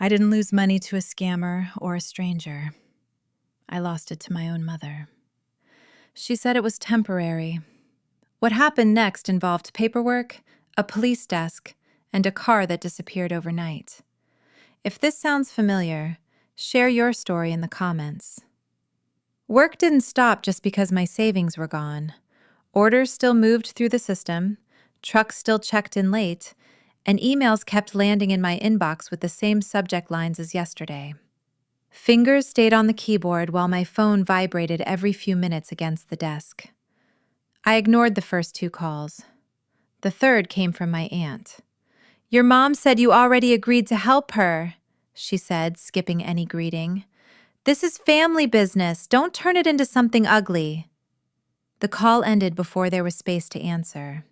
I didn't lose money to a scammer or a stranger. I lost it to my own mother. She said it was temporary. What happened next involved paperwork, a police desk, and a car that disappeared overnight. If this sounds familiar, share your story in the comments. Work didn't stop just because my savings were gone. Orders still moved through the system, trucks still checked in late, and emails kept landing in my inbox with the same subject lines as yesterday. Fingers stayed on the keyboard while my phone vibrated every few minutes against the desk. I ignored the first 2 calls. The third came from my aunt. "Your mom said you already agreed to help her," she said, skipping any greeting. "This is family business. Don't turn it into something ugly." The call ended before there was space to answer.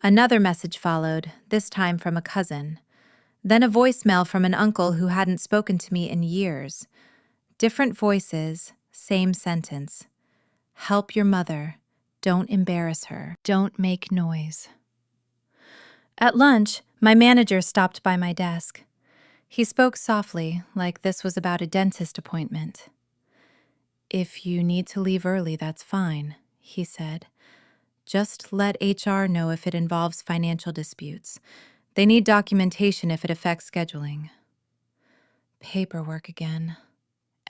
Another message followed, this time from a cousin. Then a voicemail from an uncle who hadn't spoken to me in years. Different voices, same sentence. "Help your mother. Don't embarrass her. Don't make noise." At lunch, my manager stopped by my desk. He spoke softly, like this was about a dentist appointment. "If you need to leave early, that's fine," he said. "Just let HR know if it involves financial disputes. They need documentation if it affects scheduling." Paperwork again.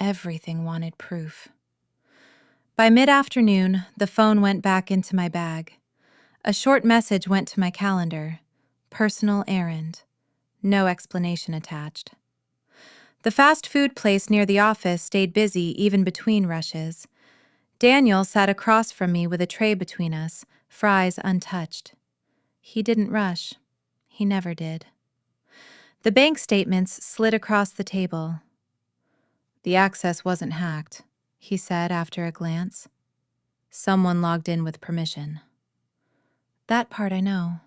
Everything wanted proof. By mid-afternoon, the phone went back into my bag. A short message went to my calendar. Personal errand. No explanation attached. The fast food place near the office stayed busy even between rushes. Daniel sat across from me with a tray between us, fries untouched. He didn't rush. He never did. The bank statements slid across the table. "The access wasn't hacked," he said after a glance. "Someone logged in with permission." That part I know.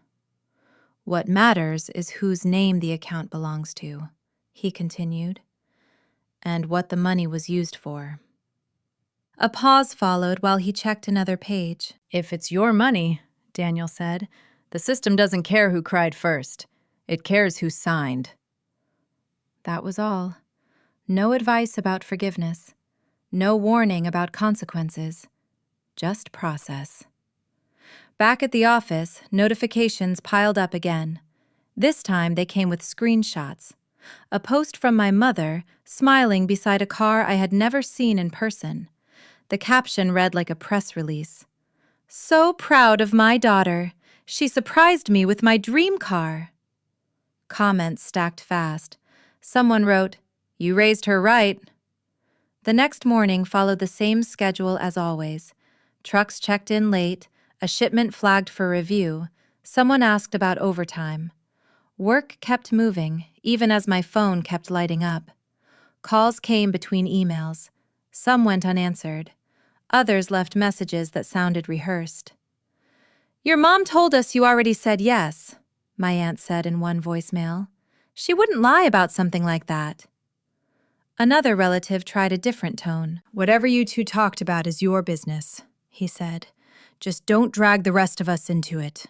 "What matters is whose name the account belongs to," he continued, "and what the money was used for." A pause followed while he checked another page. "If it's your money," Daniel said, "the system doesn't care who cried first. It cares who signed." That was all. No advice about forgiveness. No warning about consequences. Just process. Back at the office, notifications piled up again. This time they came with screenshots. A post from my mother, smiling beside a car I had never seen in person. The caption read like a press release. "So proud of my daughter. She surprised me with my dream car." Comments stacked fast. Someone wrote, "You raised her right." The next morning followed the same schedule as always. Trucks checked in late, a shipment flagged for review, someone asked about overtime. Work kept moving, even as my phone kept lighting up. Calls came between emails. Some went unanswered. Others left messages that sounded rehearsed. "Your mom told us you already said yes," my aunt said in one voicemail. "She wouldn't lie about something like that." Another relative tried a different tone. "Whatever you two talked about is your business," he said. "Just don't drag the rest of us into it."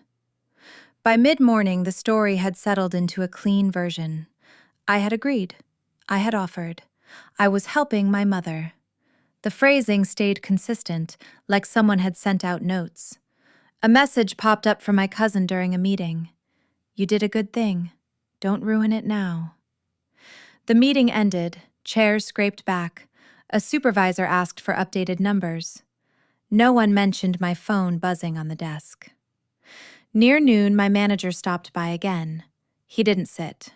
By mid-morning, the story had settled into a clean version. I had agreed. I had offered. I was helping my mother. The phrasing stayed consistent, like someone had sent out notes. A message popped up from my cousin during a meeting. "You did a good thing. Don't ruin it now." The meeting ended. Chairs scraped back. A supervisor asked for updated numbers. No one mentioned my phone buzzing on the desk. Near noon, my manager stopped by again. He didn't sit.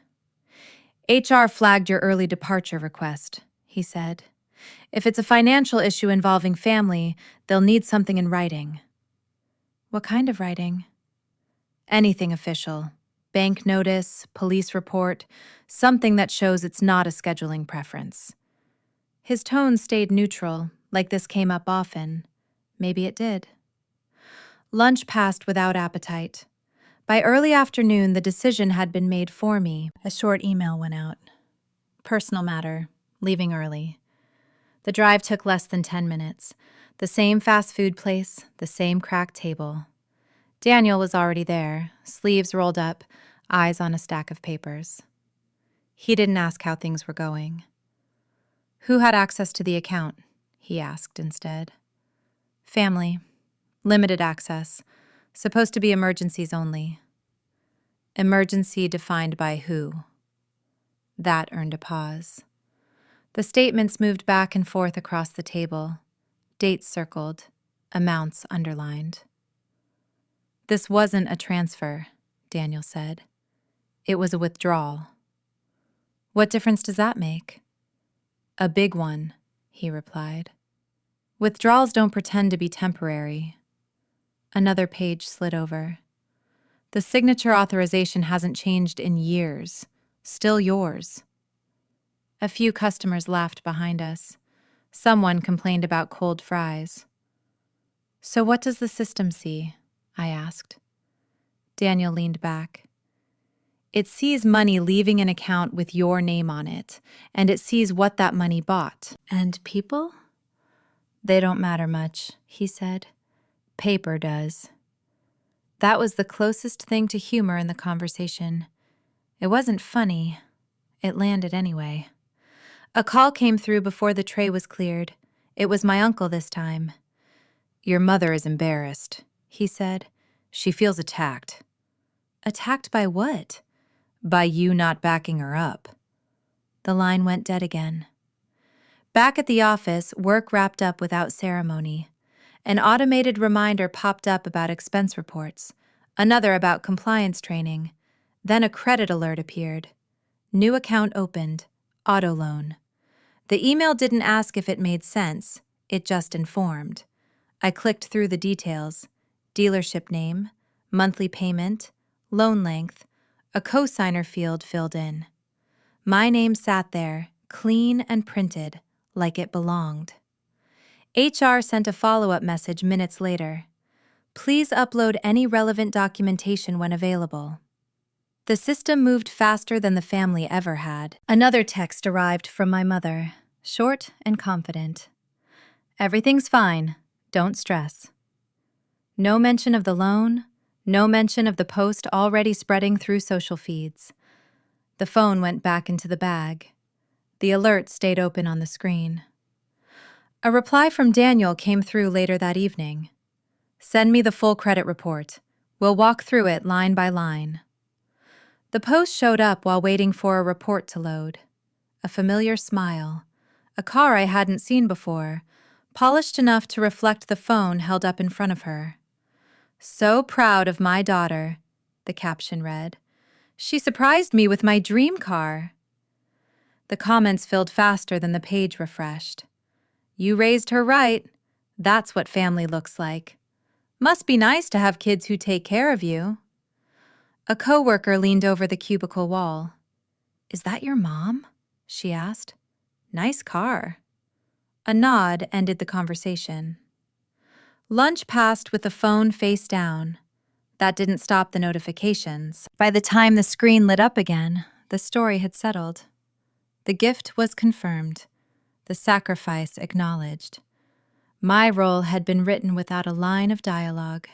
"HR flagged your early departure request," he said. "If it's a financial issue involving family, they'll need something in writing." "What kind of writing?" "Anything official. Bank notice, police report, something that shows it's not a scheduling preference." His tone stayed neutral, like this came up often. Maybe it did. Lunch passed without appetite. By early afternoon, the decision had been made for me. A short email went out. Personal matter, leaving early. The drive took less than 10 minutes. The same fast food place, the same cracked table. Daniel was already there, sleeves rolled up, eyes on a stack of papers. He didn't ask how things were going. Who had access to the account? He asked instead. Family. Limited access. Supposed to be emergencies only. Emergency defined by who? That earned a pause. The statements moved back and forth across the table. Dates circled. Amounts underlined. This wasn't a transfer, Daniel said. It was a withdrawal. What difference does that make? A big one, he replied. Withdrawals don't pretend to be temporary. Another page slid over. The signature authorization hasn't changed in years. Still yours. A few customers laughed behind us. Someone complained about cold fries. So what does the system see? I asked. Daniel leaned back. It sees money leaving an account with your name on it, and it sees what that money bought. And people? They don't matter much, he said. Paper does. That was the closest thing to humor in the conversation. It wasn't funny. It landed anyway. A call came through before the tray was cleared. It was my uncle this time. Your mother is embarrassed, he said. She feels attacked. Attacked by what? By you not backing her up. The line went dead again. Back at the office, work wrapped up without ceremony. An automated reminder popped up about expense reports, another about compliance training. Then a credit alert appeared. New account opened. Auto loan. The email didn't ask if it made sense. It just informed. I clicked through the details. Dealership name, monthly payment, loan length, a cosigner field filled in. My name sat there, clean and printed, like it belonged. HR sent a follow-up message minutes later. Please upload any relevant documentation when available. The system moved faster than the family ever had. Another text arrived from my mother, short and confident. Everything's fine. Don't stress. No mention of the loan, no mention of the post already spreading through social feeds. The phone went back into the bag. The alert stayed open on the screen. A reply from Daniel came through later that evening. Send me the full credit report. We'll walk through it line by line. The post showed up while waiting for a report to load. A familiar smile. A car I hadn't seen before, polished enough to reflect the phone held up in front of her. So proud of my daughter, the caption read. She surprised me with my dream car. The comments filled faster than the page refreshed. You raised her right. That's what family looks like. Must be nice to have kids who take care of you. A coworker leaned over the cubicle wall. Is that your mom? She asked. Nice car. A nod ended the conversation. Lunch passed with the phone face down. That didn't stop the notifications. By the time the screen lit up again, the story had settled. The gift was confirmed. The sacrifice acknowledged. My role had been written without a line of dialogue.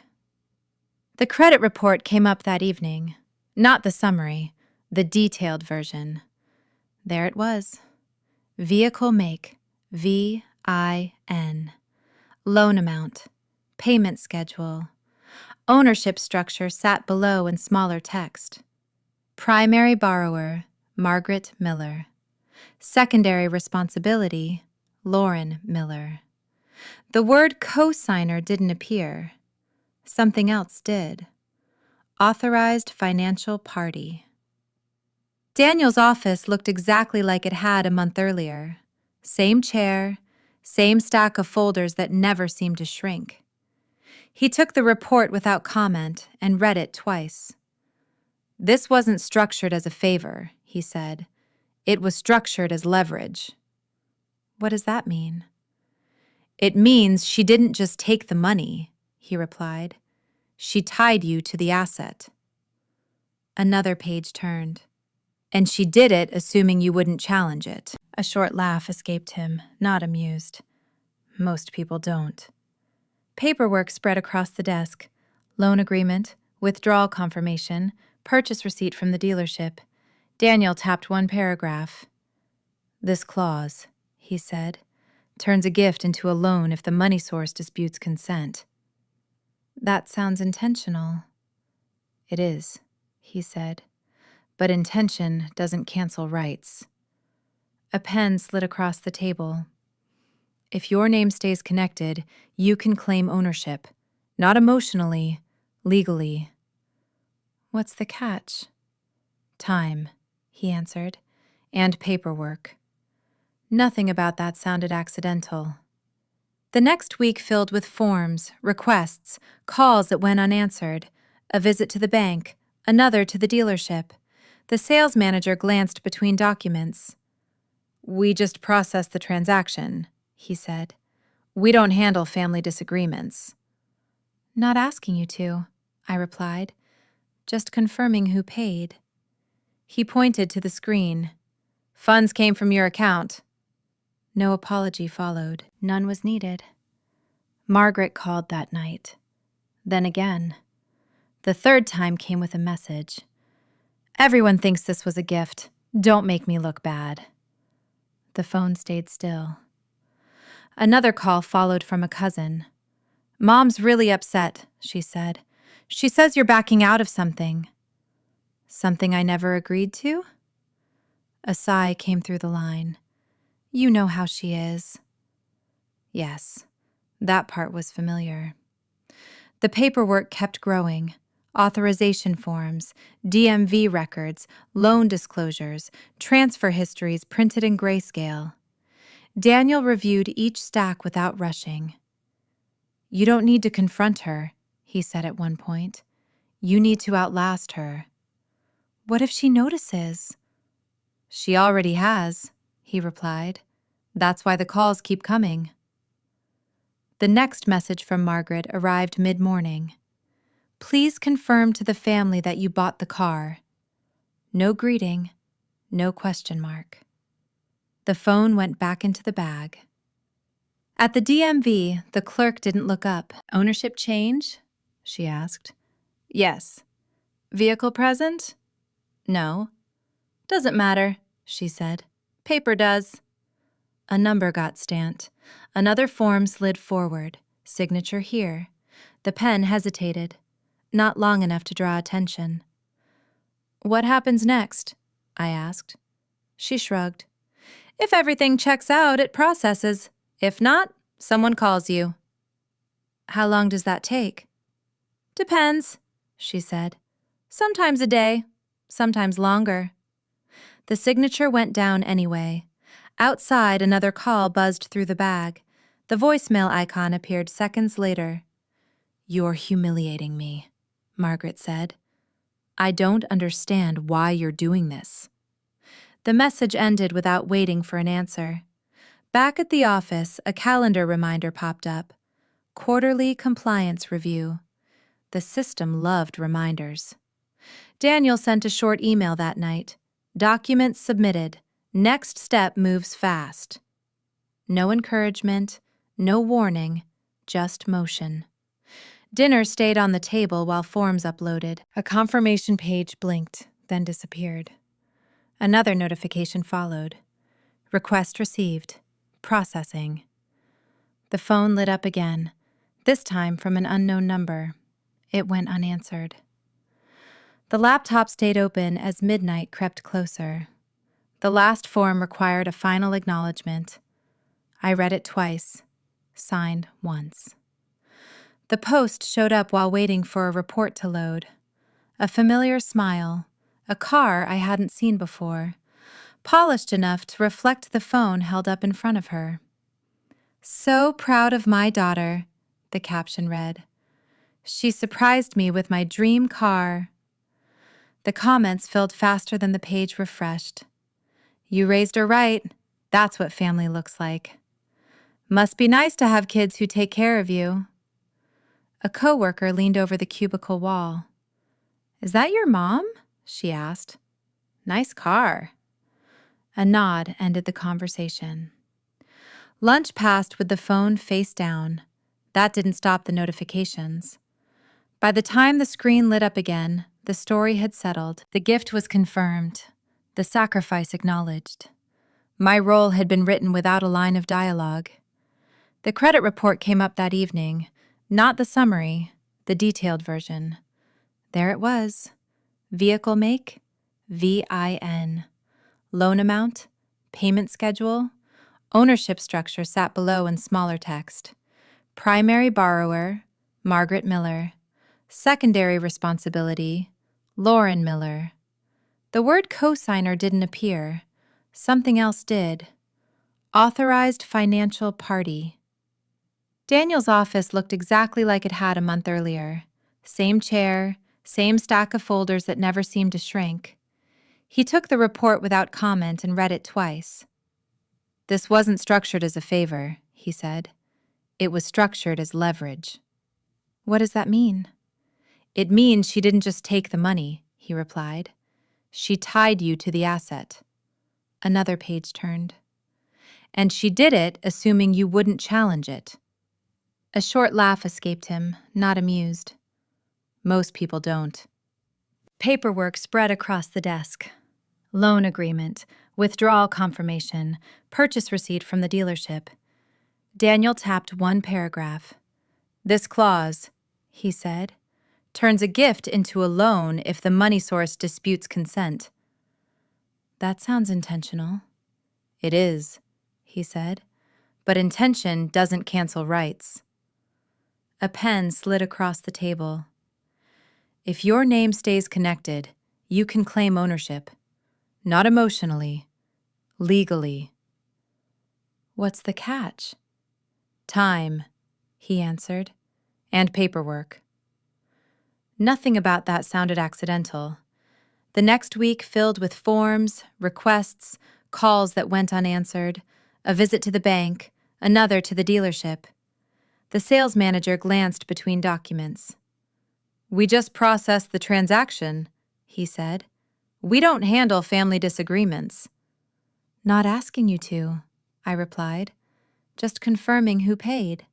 The credit report came up that evening. Not the summary, the detailed version. There it was. Vehicle make, VIN. Loan amount, payment schedule. Ownership structure sat below in smaller text. Primary borrower, Margaret Miller. Secondary responsibility, Lauren Miller. The word cosigner didn't appear. Something else did. Authorized financial party. Daniel's office looked exactly like it had a month earlier. Same chair, same stack of folders that never seemed to shrink. He took the report without comment and read it twice. This wasn't structured as a favor, he said. It was structured as leverage. What does that mean? It means she didn't just take the money, he replied. She tied you to the asset. Another page turned. And she did it assuming you wouldn't challenge it. A short laugh escaped him, not amused. Most people don't. Paperwork spread across the desk. Loan agreement, withdrawal confirmation, purchase receipt from the dealership. Daniel tapped one paragraph. "This clause," he said, "turns a gift into a loan if the money source disputes consent." "That sounds intentional." "It is," he said, "but intention doesn't cancel rights." A pen slid across the table. "If your name stays connected, you can claim ownership. Not emotionally, legally." "What's the catch?" "Time," he answered, "and paperwork." Nothing about that sounded accidental. The next week filled with forms, requests, calls that went unanswered, a visit to the bank, another to the dealership. The sales manager glanced between documents. "We just processed the transaction," he said. "We don't handle family disagreements." "Not asking you to," I replied. "Just confirming who paid." He pointed to the screen. "Funds came from your account." No apology followed. None was needed. Margaret called that night. Then again. The third time came with a message. "Everyone thinks this was a gift. Don't make me look bad." The phone stayed still. Another call followed from a cousin. "Mom's really upset," she said. "She says you're backing out of something." "Something I never agreed to?" A sigh came through the line. "You know how she is." Yes, that part was familiar. The paperwork kept growing. Authorization forms, DMV records, loan disclosures, transfer histories printed in grayscale. Daniel reviewed each stack without rushing. "You don't need to confront her," he said at one point. "You need to outlast her." "What if she notices?" "She already has," he replied. "That's why the calls keep coming." The next message from Margaret arrived mid-morning. "Please confirm to the family that you bought the car." No greeting, no question mark. The phone went back into the bag. At the DMV, the clerk didn't look up. "Ownership change?" she asked. "Yes." "Vehicle present?" "No." "Doesn't matter," she said. "Paper does." A number got stamped. Another form slid forward. Signature here. The pen hesitated. Not long enough to draw attention. "What happens next?" I asked. She shrugged. "If everything checks out, it processes. If not, someone calls you." "How long does that take?" "Depends," she said. "Sometimes a day, sometimes longer." The signature went down anyway. Outside, another call buzzed through the bag. The voicemail icon appeared seconds later. "You're humiliating me," Margaret said. "I don't understand why you're doing this." The message ended without waiting for an answer. Back at the office, a calendar reminder popped up. Quarterly compliance review. The system loved reminders. Daniel sent a short email that night. "Documents submitted. Next step moves fast." No encouragement, no warning, just motion. Dinner stayed on the table while forms uploaded. A confirmation page blinked, then disappeared. Another notification followed. "Request received. Processing." The phone lit up again, this time from an unknown number. It went unanswered. The laptop stayed open as midnight crept closer. The last form required a final acknowledgement. I read it twice, signed once. The post showed up while waiting for a report to load. A familiar smile, a car I hadn't seen before, polished enough to reflect the phone held up in front of her. "So proud of my daughter," the caption read. "She surprised me with my dream car." The comments filled faster than the page refreshed. "You raised her right. That's what family looks like." "Must be nice to have kids who take care of you." A coworker leaned over the cubicle wall. "Is that your mom?" she asked. "Nice car." A nod ended the conversation. Lunch passed with the phone face down. That didn't stop the notifications. By the time the screen lit up again, the story had settled. The gift was confirmed. The sacrifice acknowledged. My role had been written without a line of dialogue. The credit report came up that evening, not the summary, the detailed version. There it was. Vehicle make, VIN. Loan amount, payment schedule, ownership structure sat below in smaller text. Primary borrower, Margaret Miller. Secondary responsibility, Lauren Miller. The word cosigner didn't appear. Something else did. Authorized financial party. Daniel's office looked exactly like it had a month earlier. Same chair, same stack of folders that never seemed to shrink. He took the report without comment and read it twice. This wasn't structured as a favor, he said. It was structured as leverage. What does that mean? It means she didn't just take the money, he replied. She tied you to the asset. Another page turned. And she did it assuming you wouldn't challenge it. A short laugh escaped him, not amused. Most people don't. Paperwork spread across the desk. Loan agreement, withdrawal confirmation, purchase receipt from the dealership. Daniel tapped one paragraph. This clause, he said, turns a gift into a loan if the money source disputes consent. That sounds intentional. It is, he said, but intention doesn't cancel rights. A pen slid across the table. If your name stays connected, you can claim ownership. Not emotionally, legally. What's the catch? Time, he answered, and paperwork. Nothing about that sounded accidental. The next week filled with forms, requests, calls that went unanswered, a visit to the bank, another to the dealership. The sales manager glanced between documents. We just processed the transaction, he said. We don't handle family disagreements. Not asking you to, I replied. Just confirming who paid.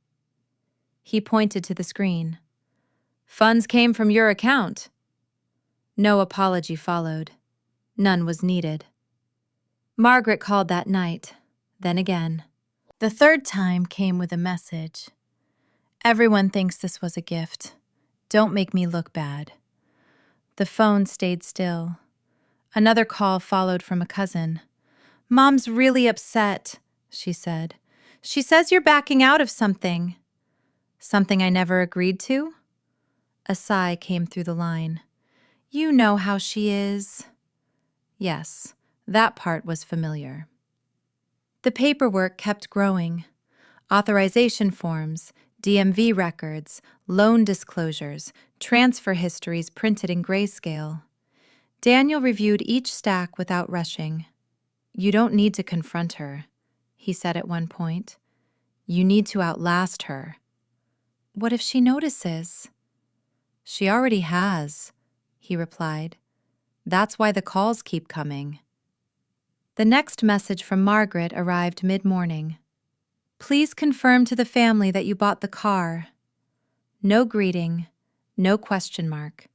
He pointed to the screen. Funds came from your account. No apology followed. None was needed. Margaret called that night, then again. The third time came with a message. Everyone thinks this was a gift. Don't make me look bad. The phone stayed still. Another call followed from a cousin. Mom's really upset, she said. She says you're backing out of something. Something I never agreed to? A sigh came through the line. You know how she is. Yes, that part was familiar. The paperwork kept growing. Authorization forms, DMV records, loan disclosures, transfer histories printed in grayscale. Daniel reviewed each stack without rushing. You don't need to confront her, he said at one point. You need to outlast her. What if she notices? She already has, he replied. That's why the calls keep coming. The next message from Margaret arrived mid-morning. Please confirm to the family that you bought the car. No greeting, no question mark.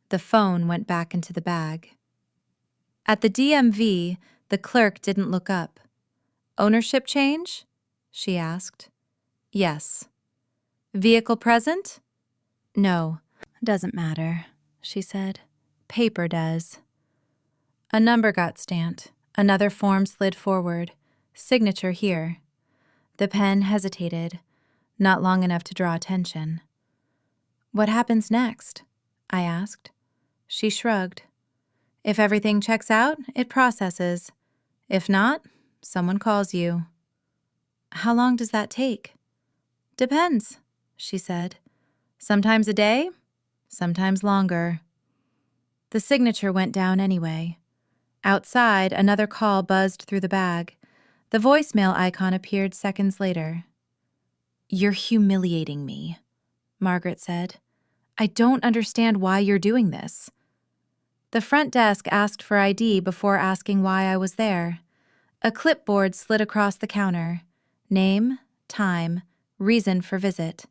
The phone went back into the bag. At the DMV, the clerk didn't look up. Ownership change? She asked. Yes. Vehicle present? No. Doesn't matter, she said. Paper does. A number got stamped. Another form slid forward. Signature here. The pen hesitated, not long enough to draw attention. What happens next? I asked. She shrugged. If everything checks out, it processes. If not, someone calls you. How long does that take? Depends, she said. Sometimes a day, sometimes longer. The signature went down anyway. Outside, another call buzzed through the bag. The voicemail icon appeared seconds later. You're humiliating me, Margaret said. I don't understand why you're doing this. The front desk asked for ID before asking why I was there. A clipboard slid across the counter. Name, time, reason for visit.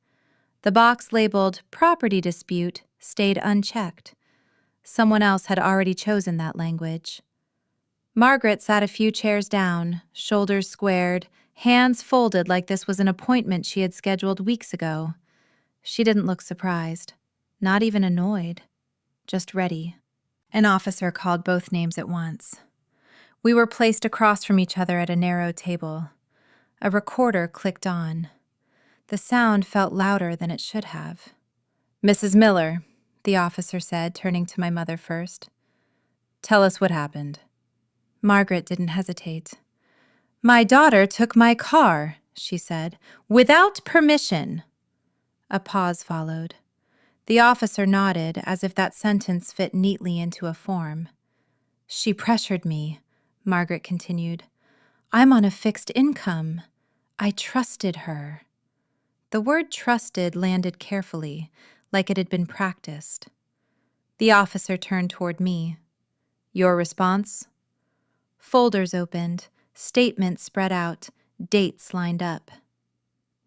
The box labeled property dispute stayed unchecked. Someone else had already chosen that language. Margaret sat a few chairs down, shoulders squared, hands folded like this was an appointment she had scheduled weeks ago. She didn't look surprised, not even annoyed, just ready. An officer called both names at once. We were placed across from each other at a narrow table. A recorder clicked on. The sound felt louder than it should have. "Mrs. Miller," the officer said, turning to my mother first. "Tell us what happened." Margaret didn't hesitate. "My daughter took my car," she said, "without permission." A pause followed. The officer nodded as if that sentence fit neatly into a form. "She pressured me," Margaret continued. "I'm on a fixed income. I trusted her." The word trusted landed carefully, like it had been practiced. The officer turned toward me. "Your response?" Folders opened, statements spread out, dates lined up.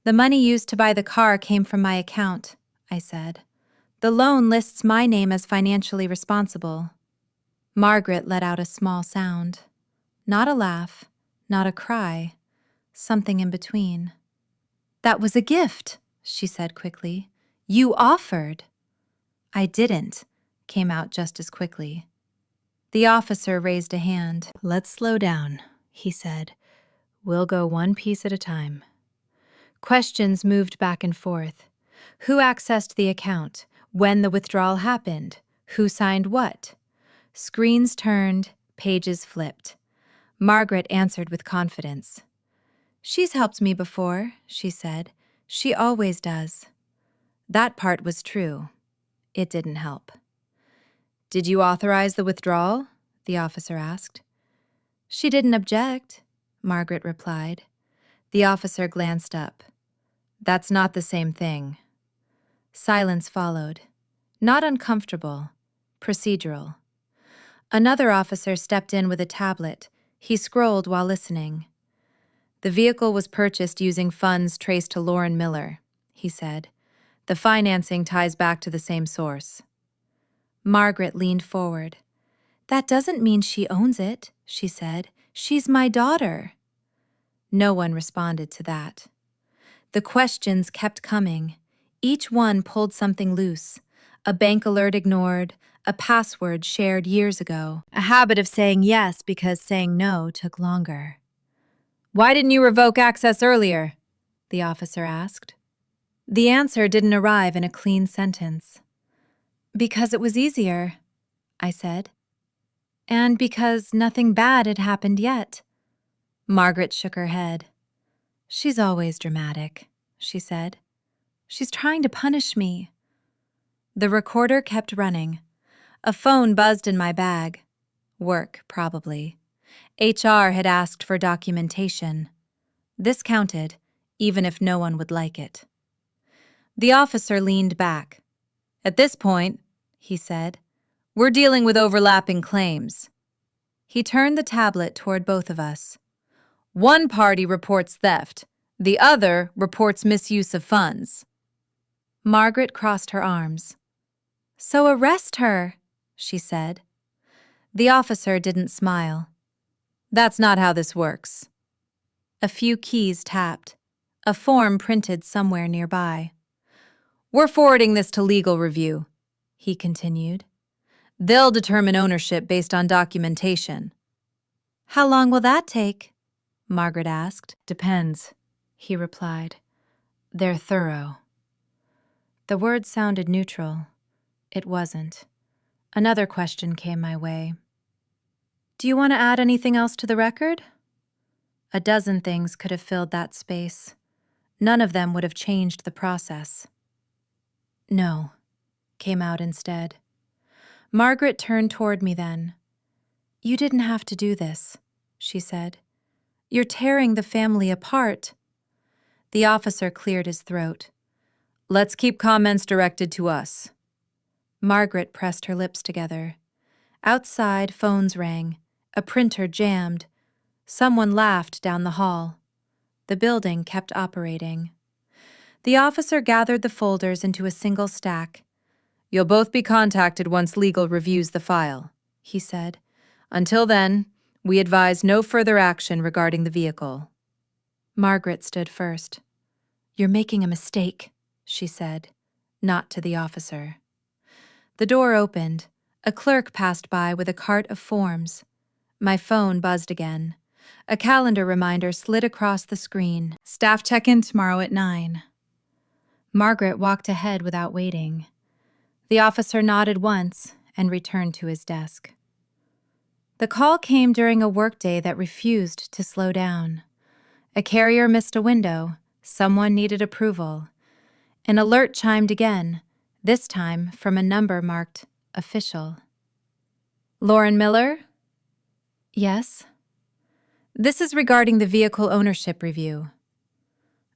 "The money used to buy the car came from my account," I said. "The loan lists my name as financially responsible." Margaret let out a small sound. Not a laugh, not a cry, something in between. "That was a gift," she said quickly. "You offered." "I didn't," came out just as quickly. The officer raised a hand. "Let's slow down," he said. "We'll go one piece at a time." Questions moved back and forth. Who accessed the account? When the withdrawal happened? Who signed what? Screens turned, pages flipped. Margaret answered with confidence. "She's helped me before," she said. "She always does." That part was true. It didn't help. "Did you authorize the withdrawal?" the officer asked. "She didn't object," Margaret replied. The officer glanced up. "That's not the same thing." Silence followed. Not uncomfortable, procedural. Another officer stepped in with a tablet. He scrolled while listening. "The vehicle was purchased using funds traced to Lauren Miller," he said. "The financing ties back to the same source." Margaret leaned forward. "That doesn't mean she owns it," she said. "She's my daughter." No one responded to that. The questions kept coming. Each one pulled something loose. A bank alert ignored, a password shared years ago, a habit of saying yes because saying no took longer. "Why didn't you revoke access earlier?" the officer asked. The answer didn't arrive in a clean sentence. "Because it was easier," I said. "And because nothing bad had happened yet." Margaret shook her head. "She's always dramatic," she said. "She's trying to punish me." The recorder kept running. A phone buzzed in my bag. Work, probably. HR had asked for documentation. This counted, even if no one would like it. The officer leaned back. "At this point," he said, "we're dealing with overlapping claims." He turned the tablet toward both of us. "One party reports theft. The other reports misuse of funds." Margaret crossed her arms. "So arrest her," she said. The officer didn't smile. "That's not how this works." A few keys tapped. A form printed somewhere nearby. "We're forwarding this to legal review," he continued. "They'll determine ownership based on documentation." "How long will that take?" Margaret asked. "Depends," he replied. "They're thorough." The word sounded neutral. It wasn't. Another question came my way. "Do you want to add anything else to the record?" A dozen things could have filled that space. None of them would have changed the process. "No," came out instead. Margaret turned toward me then. "You didn't have to do this," she said. "You're tearing the family apart." The officer cleared his throat. "Let's keep comments directed to us." Margaret pressed her lips together. Outside, phones rang. A printer jammed. Someone laughed down the hall. The building kept operating. The officer gathered the folders into a single stack. "You'll both be contacted once legal reviews the file," he said. "Until then, We advise no further action regarding the vehicle. Margaret stood first. You're making a mistake, she said, not to the officer. The door opened. A clerk passed by with a cart of forms. My phone buzzed again. A calendar reminder slid across the screen. Staff check-in tomorrow at 9. Margaret walked ahead without waiting. The officer nodded once and returned to his desk. The call came during a workday that refused to slow down. A carrier missed a window. Someone needed approval. An alert chimed again, this time from a number marked official. Lauren Miller? Yes? This is regarding the vehicle ownership review.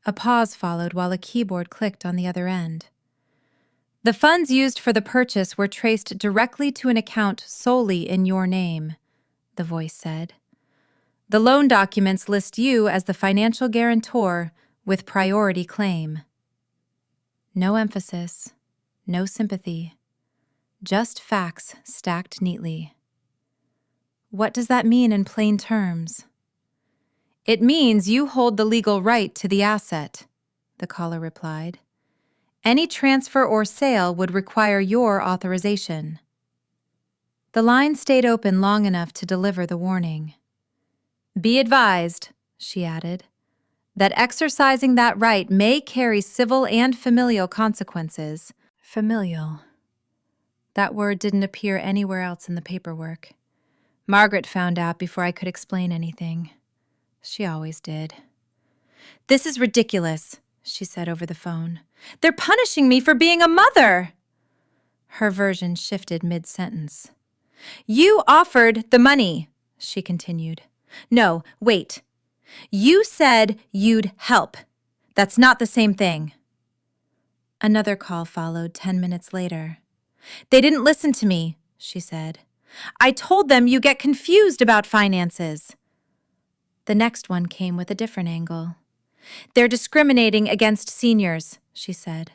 A pause followed while a keyboard clicked on the other end. The funds used for the purchase were traced directly to an account solely in your name, the voice said. The loan documents list you as the financial guarantor with priority claim. No emphasis, no sympathy, just facts stacked neatly. What does that mean in plain terms? It means you hold the legal right to the asset, the caller replied. Any transfer or sale would require your authorization. The line stayed open long enough to deliver the warning. Be advised, she added, that exercising that right may carry civil and familial consequences. Familial. That word didn't appear anywhere else in the paperwork. Margaret found out before I could explain anything. She always did. This is ridiculous, she said over the phone. They're punishing me for being a mother. Her version shifted mid-sentence. You offered the money, she continued. No, wait. You said you'd help. That's not the same thing. Another call followed 10 minutes later. They didn't listen to me, she said. I told them you get confused about finances. The next one came with a different angle. They're discriminating against seniors, she said.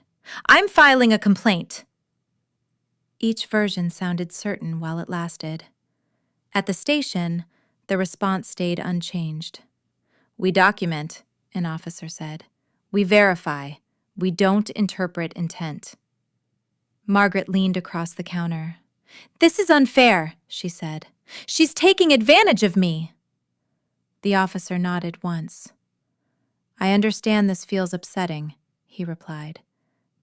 I'm filing a complaint. Each version sounded certain while it lasted. At the station, the response stayed unchanged. We document, an officer said. We verify. We don't interpret intent. Margaret leaned across the counter. This is unfair, she said. She's taking advantage of me. The officer nodded once. I understand this feels upsetting, he replied,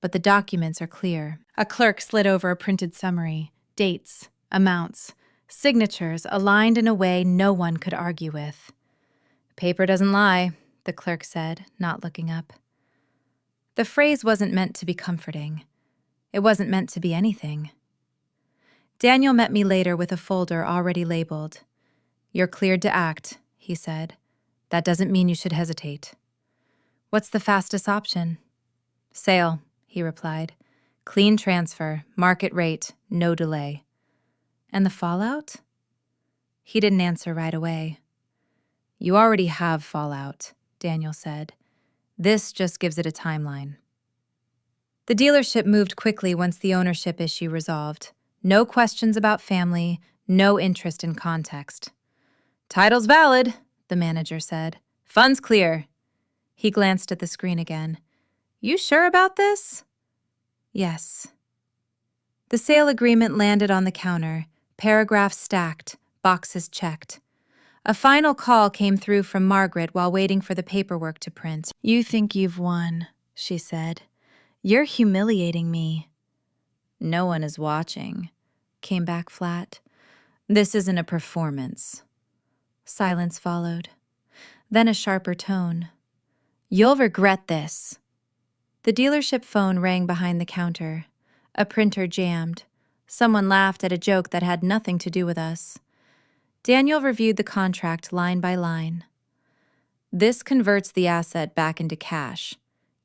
but the documents are clear. A clerk slid over a printed summary, dates, amounts, signatures aligned in a way no one could argue with. Paper doesn't lie, the clerk said, not looking up. The phrase wasn't meant to be comforting. It wasn't meant to be anything. Daniel met me later with a folder already labeled. You're cleared to act, he said. That doesn't mean you should hesitate. What's the fastest option? Sale, he replied. Clean transfer, market rate, no delay. And the fallout? He didn't answer right away. You already have fallout, Daniel said. This just gives it a timeline. The dealership moved quickly once the ownership issue resolved. No questions about family, no interest in context. Title's valid, the manager said. Funds clear. He glanced at the screen again. You sure about this? Yes. The sale agreement landed on the counter, paragraphs stacked, boxes checked. A final call came through from Margaret while waiting for the paperwork to print. You think you've won, she said. You're humiliating me. No one is watching, came back flat. This isn't a performance. Silence followed. Then a sharper tone. You'll regret this. The dealership phone rang behind the counter. A printer jammed. Someone laughed at a joke that had nothing to do with us. Daniel reviewed the contract line by line. This converts the asset back into cash,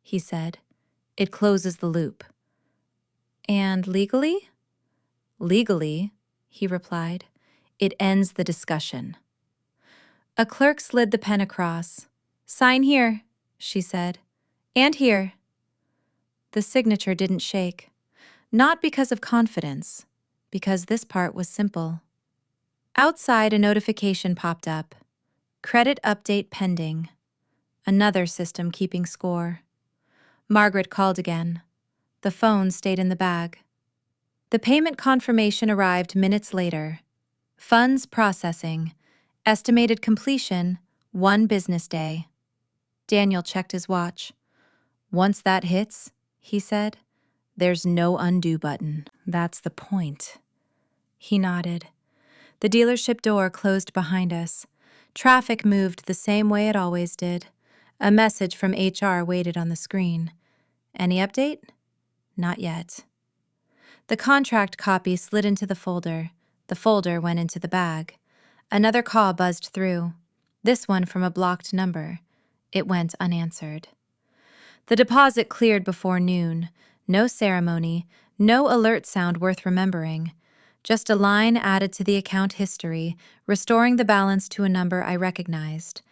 he said. It closes the loop. And legally? Legally, he replied. It ends the discussion. A clerk slid the pen across. Sign here, she said. And here. The signature didn't shake. Not because of confidence, because this part was simple. Outside, a notification popped up. Credit update pending. Another system keeping score. Margaret called again. The phone stayed in the bag. The payment confirmation arrived minutes later. Funds processing. Estimated completion, 1 business day. Daniel checked his watch. Once that hits, he said, there's no undo button. That's the point. He nodded. The dealership door closed behind us. Traffic moved the same way it always did. A message from HR waited on the screen. Any update? Not yet. The contract copy slid into the folder. The folder went into the bag. Another call buzzed through. This one from a blocked number. It went unanswered. The deposit cleared before noon. No ceremony, no alert sound worth remembering. Just a line added to the account history, restoring the balance to a number I recognized.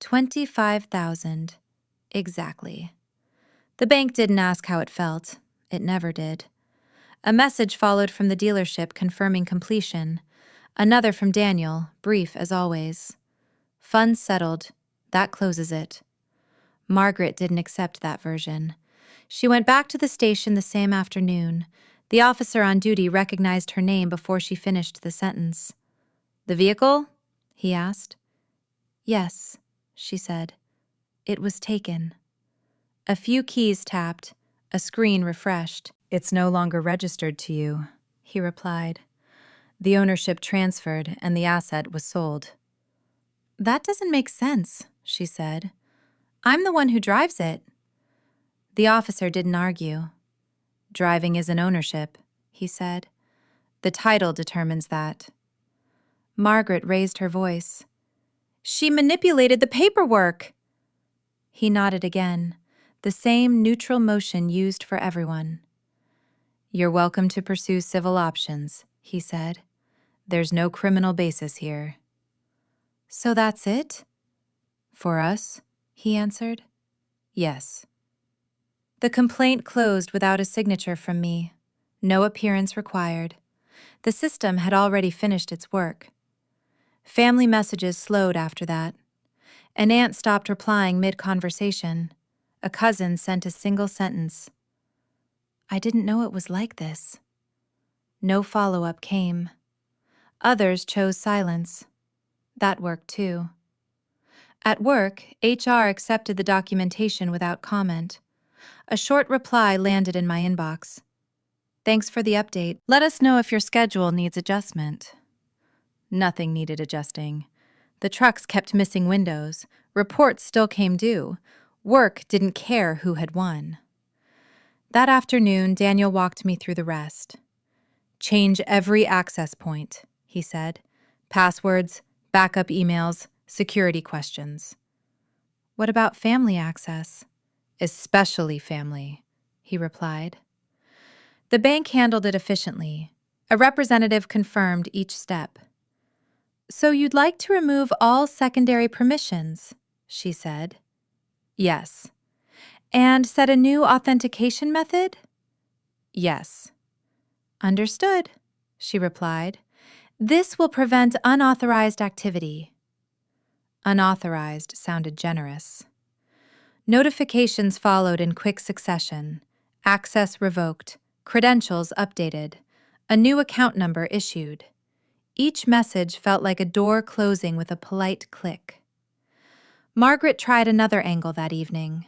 25,000. Exactly. The bank didn't ask how it felt. It never did. A message followed from the dealership confirming completion. Another from Daniel, brief as always. Funds settled. That closes it. Margaret didn't accept that version. She went back to the station the same afternoon. The officer on duty recognized her name before she finished the sentence. "The vehicle?" he asked. "Yes," she said. "It was taken." A few keys tapped. A screen refreshed. "It's no longer registered to you," he replied. The ownership transferred and the asset was sold. "That doesn't make sense," she said. "I'm the one who drives it." The officer didn't argue. "Driving isn't ownership," he said. "The title determines that." Margaret raised her voice. "She manipulated the paperwork!" He nodded again, the same neutral motion used for everyone. "You're welcome to pursue civil options," he said. "There's no criminal basis here." "So that's it?" "For us," he answered. "Yes." The complaint closed without a signature from me. No appearance required. The system had already finished its work. Family messages slowed after that. An aunt stopped replying mid-conversation. A cousin sent a single sentence. "I didn't know it was like this." No follow-up came. Others chose silence. That worked too. At work, HR accepted the documentation without comment. A short reply landed in my inbox. "Thanks for the update. Let us know if your schedule needs adjustment." Nothing needed adjusting. The trucks kept missing windows. Reports still came due. Work didn't care who had won. That afternoon, Daniel walked me through the rest. "Change every access point," he said. "Passwords, backup emails, security questions." "What about family access?" "Especially family," he replied. The bank handled it efficiently. A representative confirmed each step. "So you'd like to remove all secondary permissions," she said. "Yes." "And set a new authentication method?" "Yes." "Understood," she replied. "This will prevent unauthorized activity." Unauthorized sounded generous. Notifications followed in quick succession. Access revoked. Credentials updated. A new account number issued. Each message felt like a door closing with a polite click. Margaret tried another angle that evening.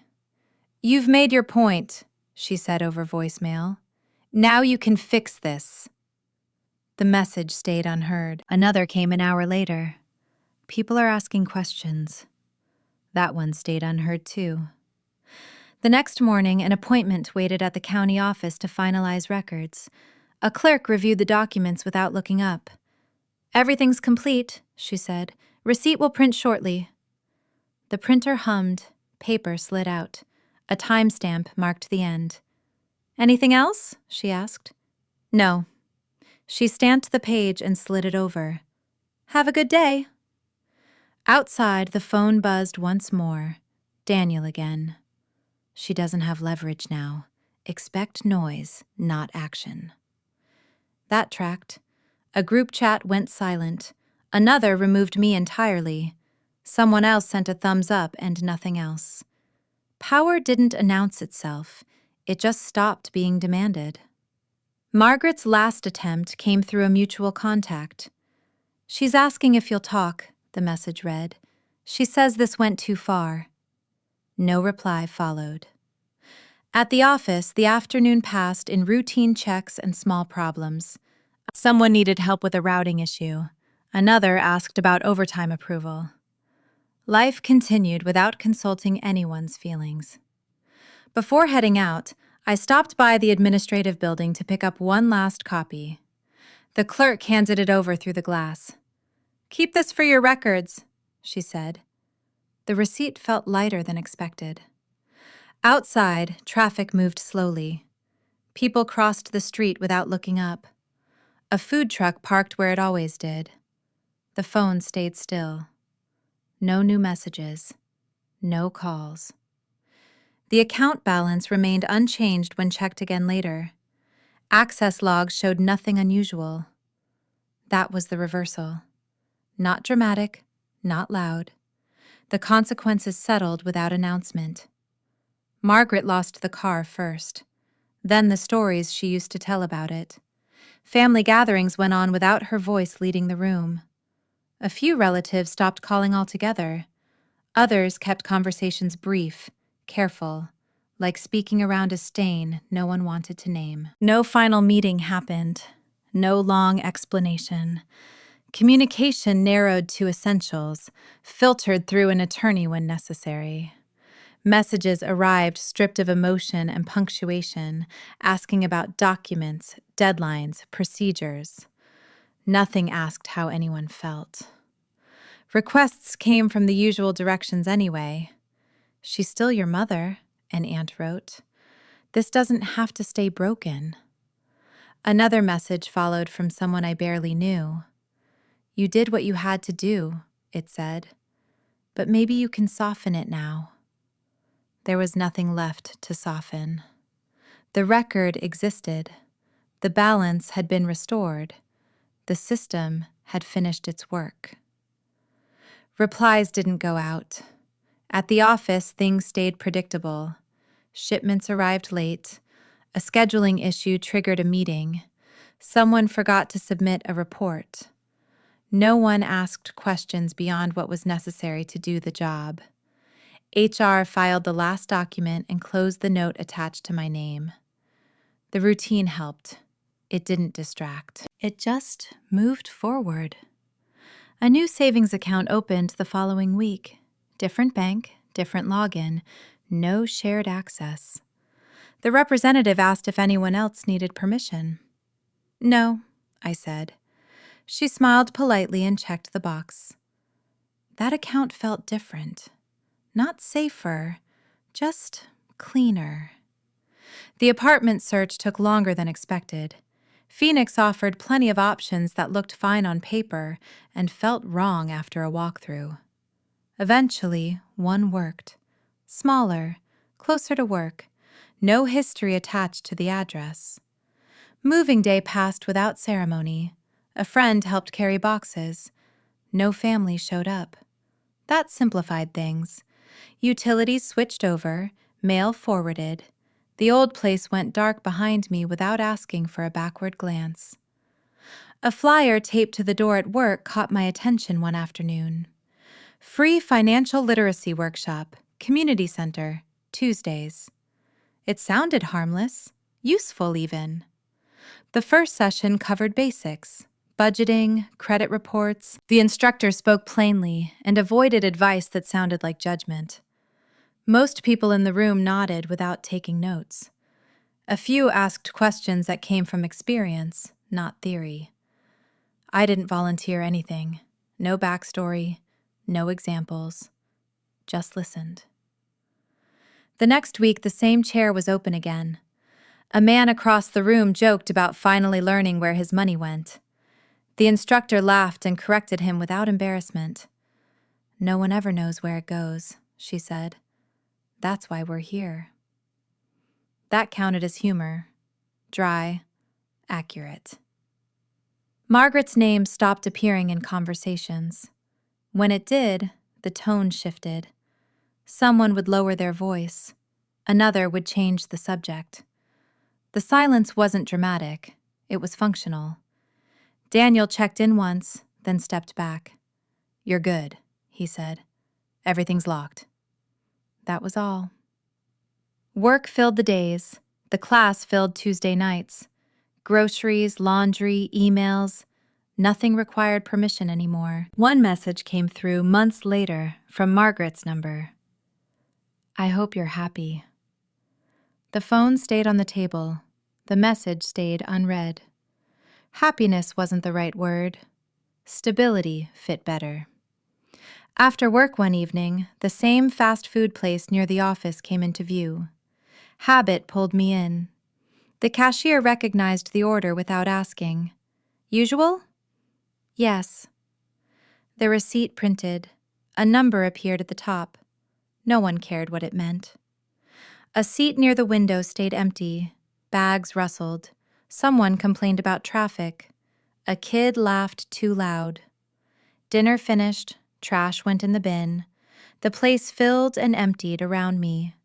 "You've made your point," she said over voicemail. "Now you can fix this." The message stayed unheard. Another came an hour later. "People are asking questions." That one stayed unheard too. The next morning, an appointment waited at the county office to finalize records. A clerk reviewed the documents without looking up. "Everything's complete," she said. "Receipt will print shortly." The printer hummed. Paper slid out. A timestamp marked the end. "Anything else?" she asked. "No." She stamped the page and slid it over. "Have a good day." Outside, the phone buzzed once more. Daniel again. "She doesn't have leverage now. Expect noise, not action." That tracked. A group chat went silent. Another removed me entirely. Someone else sent a thumbs up and nothing else. Power didn't announce itself. It just stopped being demanded. Margaret's last attempt came through a mutual contact. "She's asking if you'll talk," the message read. "She says this went too far." No reply followed. At the office, the afternoon passed in routine checks and small problems. Someone needed help with a routing issue. Another asked about overtime approval. Life continued without consulting anyone's feelings. Before heading out, I stopped by the administrative building to pick up one last copy. The clerk handed it over through the glass. "Keep this for your records," she said. The receipt felt lighter than expected. Outside, traffic moved slowly. People crossed the street without looking up. A food truck parked where it always did. The phone stayed still. No new messages. No calls. The account balance remained unchanged when checked again later. Access logs showed nothing unusual. That was the reversal. Not dramatic, not loud. The consequences settled without announcement. Margaret lost the car first, then the stories she used to tell about it. Family gatherings went on without her voice leading the room. A few relatives stopped calling altogether. Others kept conversations brief, careful, like speaking around a stain no one wanted to name. No final meeting happened. No long explanation. Communication narrowed to essentials, filtered through an attorney when necessary. Messages arrived stripped of emotion and punctuation, asking about documents, deadlines, procedures. Nothing asked how anyone felt. Requests came from the usual directions anyway. "She's still your mother," an aunt wrote. "This doesn't have to stay broken." Another message followed from someone I barely knew. "You did what you had to do," it said. "But maybe you can soften it now." There was nothing left to soften. The record existed. The balance had been restored. The system had finished its work. Replies didn't go out. At the office, things stayed predictable. Shipments arrived late. A scheduling issue triggered a meeting. Someone forgot to submit a report. No one asked questions beyond what was necessary to do the job. HR filed the last document and closed the note attached to my name. The routine helped. It didn't distract. It just moved forward. A new savings account opened the following week. Different bank, different login, no shared access. The representative asked if anyone else needed permission. "No," I said. She smiled politely and checked the box. That account felt different. Not safer, just cleaner. The apartment search took longer than expected. Phoenix offered plenty of options that looked fine on paper and felt wrong after a walkthrough. Eventually, one worked. Smaller, closer to work, no history attached to the address. Moving day passed without ceremony. A friend helped carry boxes. No family showed up. That simplified things. Utilities switched over, mail forwarded. The old place went dark behind me without asking for a backward glance. A flyer taped to the door at work caught my attention one afternoon. Free financial literacy workshop, community center, Tuesdays. It sounded harmless, useful even. The first session covered basics, budgeting, credit reports. The instructor spoke plainly and avoided advice that sounded like judgment. Most people in the room nodded without taking notes. A few asked questions that came from experience, not theory. I didn't volunteer anything. No backstory, no examples. Just listened. The next week, the same chair was open again. A man across the room joked about finally learning where his money went. The instructor laughed and corrected him without embarrassment. "No one ever knows where it goes," she said. "That's why we're here." That counted as humor. Dry, accurate. Margaret's name stopped appearing in conversations. When it did, the tone shifted. Someone would lower their voice. Another would change the subject. The silence wasn't dramatic. It was functional. Daniel checked in once, then stepped back. "You're good," he said. "Everything's locked." That was all. Work filled the days. The class filled Tuesday nights. Groceries, laundry, emails. Nothing required permission anymore. One message came through months later from Margaret's number. "I hope you're happy." The phone stayed on the table. The message stayed unread. Happiness wasn't the right word. Stability fit better. After work one evening, the same fast food place near the office came into view. Habit pulled me in. The cashier recognized the order without asking. "Usual?" "Yes." The receipt printed. A number appeared at the top. No one cared what it meant. A seat near the window stayed empty. Bags rustled. Someone complained about traffic. A kid laughed too loud. Dinner finished. Trash went in the bin. The place filled and emptied around me.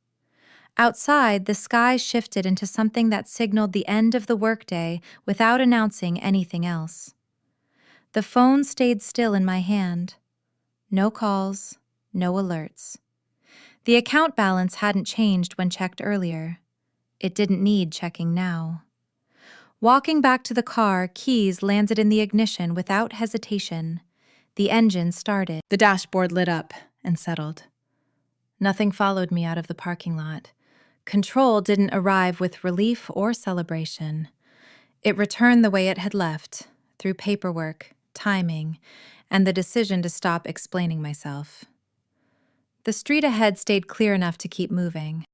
Outside, the sky shifted into something that signaled the end of the workday without announcing anything else. The phone stayed still in my hand. No calls, no alerts. The account balance hadn't changed when checked earlier. It didn't need checking now. Walking back to the car, keys landed in the ignition without hesitation. The engine started. The dashboard lit up and settled. Nothing followed me out of the parking lot. Control didn't arrive with relief or celebration. It returned the way it had left, through paperwork, timing, and the decision to stop explaining myself. The street ahead stayed clear enough to keep moving.